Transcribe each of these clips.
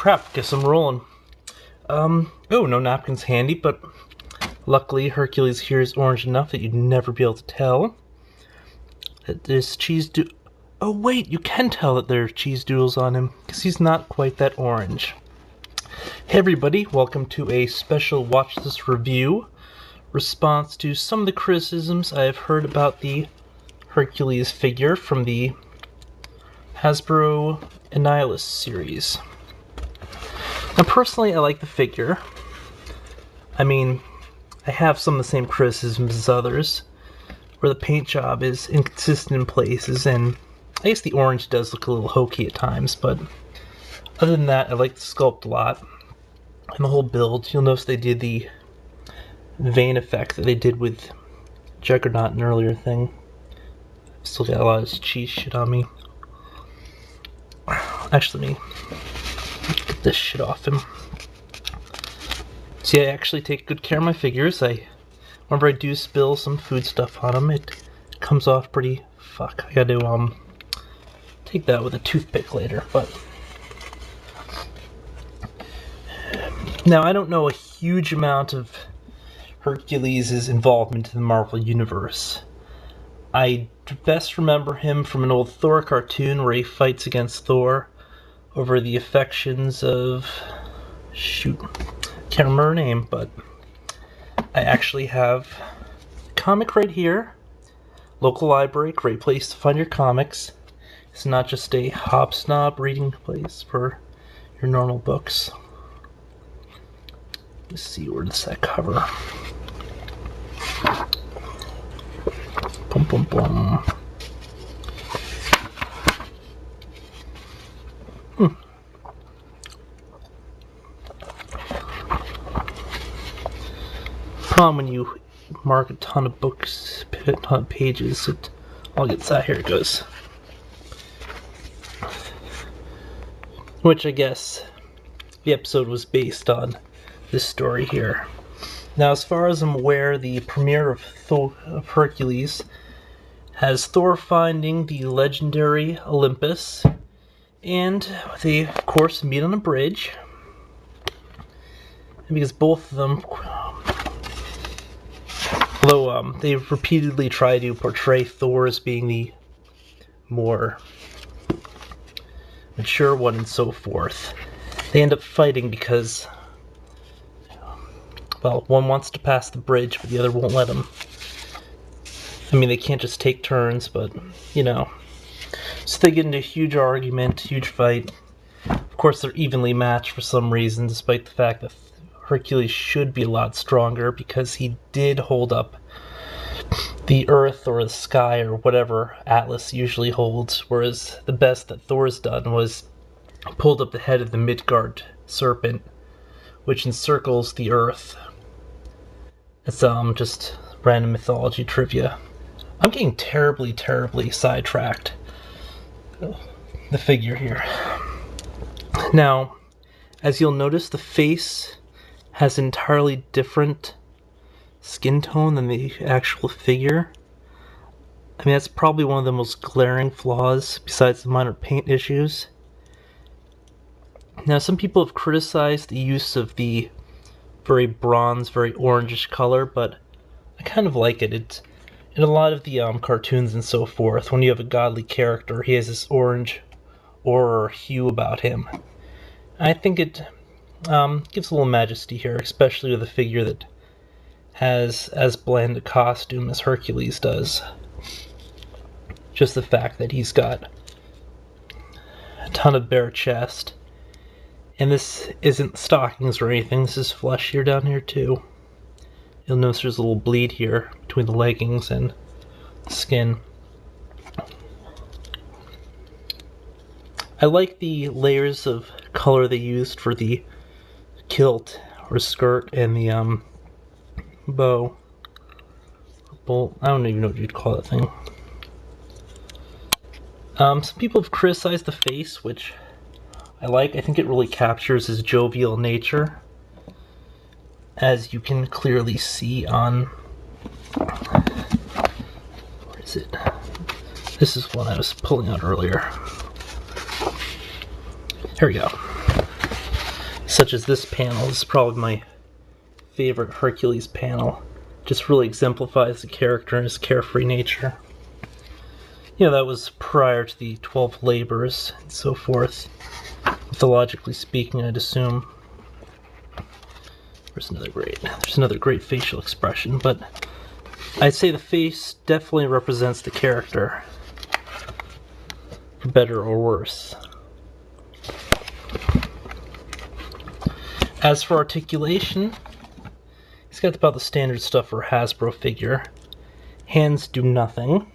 crap, guess I'm rolling. Oh, no napkins handy, but luckily Hercules here is orange enough that you'd never be able to tell that this cheese Oh wait, you can tell that there are cheese doodles on him, because he's not quite that orange. Hey everybody, welcome to a special Watch This review response to some of the criticisms I have heard about the Hercules figure from the Hasbro Annihilus series. Now personally, I like the figure. I mean, I have some of the same criticisms as others, where the paint job is inconsistent in places, and I guess the orange does look a little hokey at times, but other than that, I like the sculpt a lot. And the whole build, you'll notice they did the vein effect that they did with Juggernaut, an earlier thing. Still got a lot of cheese shit on me. Actually, let me get this shit off him. See, I actually take good care of my figures. Whenever I do spill some food stuff on them, it comes off pretty... Fuck, I gotta take that with a toothpick later, but... Now, I don't know a huge amount of Hercules' involvement in the Marvel Universe. I best remember him from an old Thor cartoon where he fights against Thor over the affections of... Shoot. Can't remember her name, but I actually have a comic right here. Local library, great place to find your comics. It's not just a hobsnob reading place for your normal books. Let's see, where does that cover? Bum bum bum. Problem when you mark a ton of books, a ton of pages, it all gets out. Here it goes. Which I guess the episode was based on this story here. Now, as far as I'm aware, the premiere of Hercules has Thor finding the legendary Olympus, and they, of course, meet on a bridge. And because both of them, although they repeatedly try to portray Thor as being the more mature one and so forth, they end up fighting because, well, one wants to pass the bridge, but the other won't let him. I mean, they can't just take turns, but, you know. So they get into a huge argument, huge fight. Of course, they're evenly matched for some reason, despite the fact that Hercules should be a lot stronger, because he did hold up the earth or the sky or whatever Atlas usually holds, whereas the best that Thor's done was pulled up the head of the Midgard serpent, which encircles the earth. It's just random mythology trivia. I'm getting terribly, terribly sidetracked. The figure here. Now, as you'll notice, the face has entirely different skin tone than the actual figure. I mean, that's probably one of the most glaring flaws, besides the minor paint issues. Now, some people have criticized the use of the very bronze, very orangish color, but I kind of like it. It's in a lot of the cartoons and so forth, when you have a godly character, he has this orange aura or hue about him. I think it gives a little majesty here, especially with a figure that has as bland a costume as Hercules does. Just the fact that he's got a ton of bare chest. And this isn't stockings or anything, this is flesh here down here too. You'll notice there's a little bleed here between the leggings and the skin. I like the layers of color they used for the kilt or skirt and the bow. Bolt. I don't even know what you'd call that thing. Some people have criticized the face, which I like. I think it really captures his jovial nature, as you can clearly see on... Where is it? This is one I was pulling out earlier. Here we go. such as this panel. This is probably my favorite Hercules panel. Just really exemplifies the character and his carefree nature. You know, that was prior to the 12 labors and so forth. Mythologically speaking, I'd assume. There's another great facial expression, but I'd say the face definitely represents the character, for better or worse. As for articulation, he's got about the standard stuff for a Hasbro figure. Hands do nothing.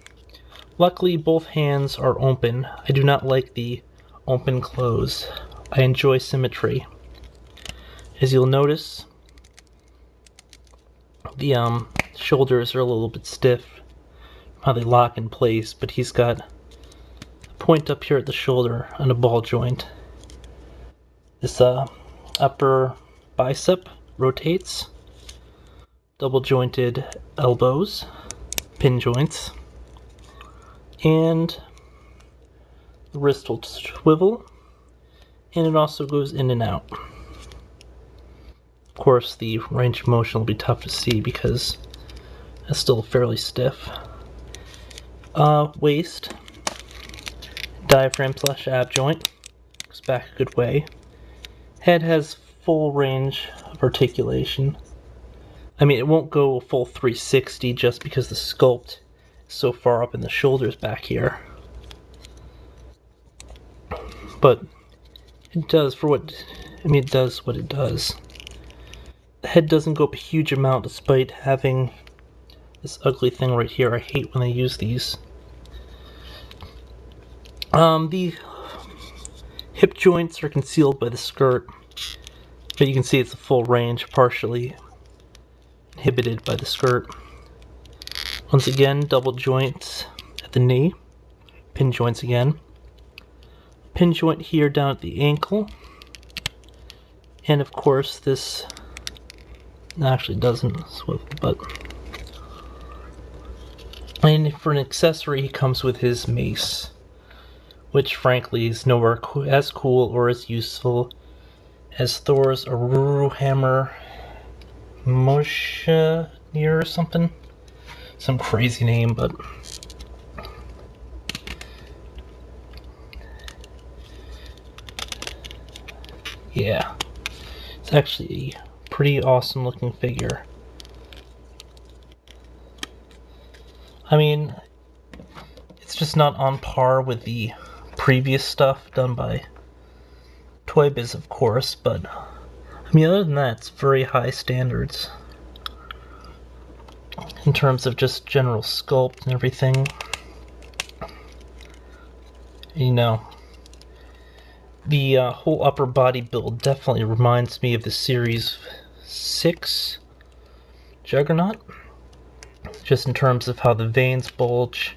Luckily, both hands are open. I do not like the open close. I enjoy symmetry. As you'll notice, the shoulders are a little bit stiff, how they lock in place, but he's got a point up here at the shoulder on a ball joint. This upper bicep rotates, double jointed elbows, pin joints, and the wrist will swivel, and it also goes in and out. Of course, the range of motion will be tough to see because it's still fairly stiff. Waist, diaphragm / ab joint, goes back a good way. Head has full range of articulation. I mean, it won't go a full 360 just because the sculpt is so far up in the shoulders back here. But it does it does what it does. The head doesn't go up a huge amount despite having this ugly thing right here. I hate when they use these. The hip joints are concealed by the skirt, but you can see it's a full range, partially inhibited by the skirt. Once again, double joints at the knee, pin joints again. Pin joint here down at the ankle, and of course this actually doesn't swivel, but and for an accessory he comes with his mace, which frankly is nowhere as cool or as useful as Thor's Aruru hammer Moshenir or something. Some crazy name, but yeah, it's actually a pretty awesome looking figure. I mean, it's just not on par with the previous stuff done by Toy Biz, of course, but I mean, other than that, it's very high standards in terms of just general sculpt and everything. You know, the whole upper body build definitely reminds me of the Series 6 Juggernaut, just in terms of how the veins bulge,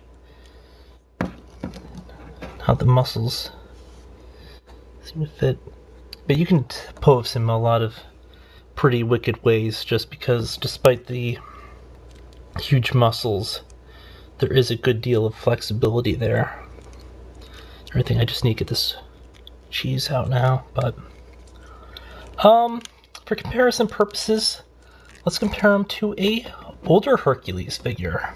how the muscles seem to fit. But you can pose him a lot of pretty wicked ways, just because despite the huge muscles, there is a good deal of flexibility there. Everything, I just need to get this cheese out now, but for comparison purposes, let's compare him to a older Hercules figure.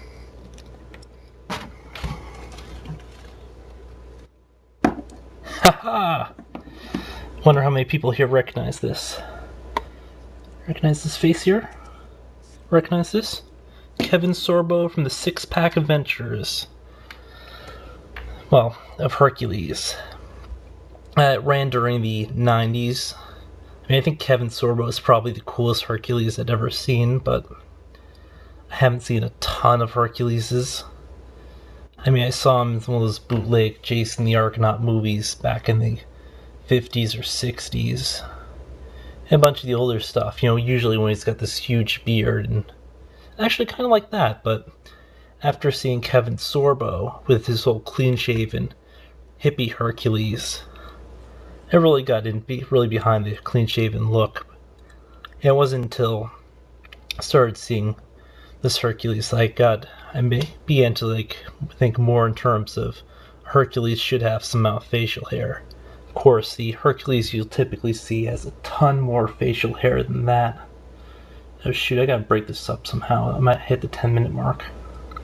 Haha! Wonder how many people here recognize this. Recognize this face here? Recognize this? Kevin Sorbo from the Six Pack Adventures. Well, of Hercules. It ran during the 90s. I mean, I think Kevin Sorbo is probably the coolest Hercules I'd ever seen, but I haven't seen a ton of Herculeses. I mean, I saw him in one of those bootleg Jason the Argonaut movies back in the 50s or 60s. And a bunch of the older stuff, you know, usually when he's got this huge beard, and actually kind of like that, but after seeing Kevin Sorbo with his whole clean-shaven hippie Hercules, I really got really behind the clean-shaven look. And it wasn't until I started seeing this Hercules I began to think more in terms of Hercules should have some facial hair. Of course, the Hercules you'll typically see has a ton ton more facial hair than that. Oh shoot, I gotta break this up somehow. I might hit the 10-minute mark.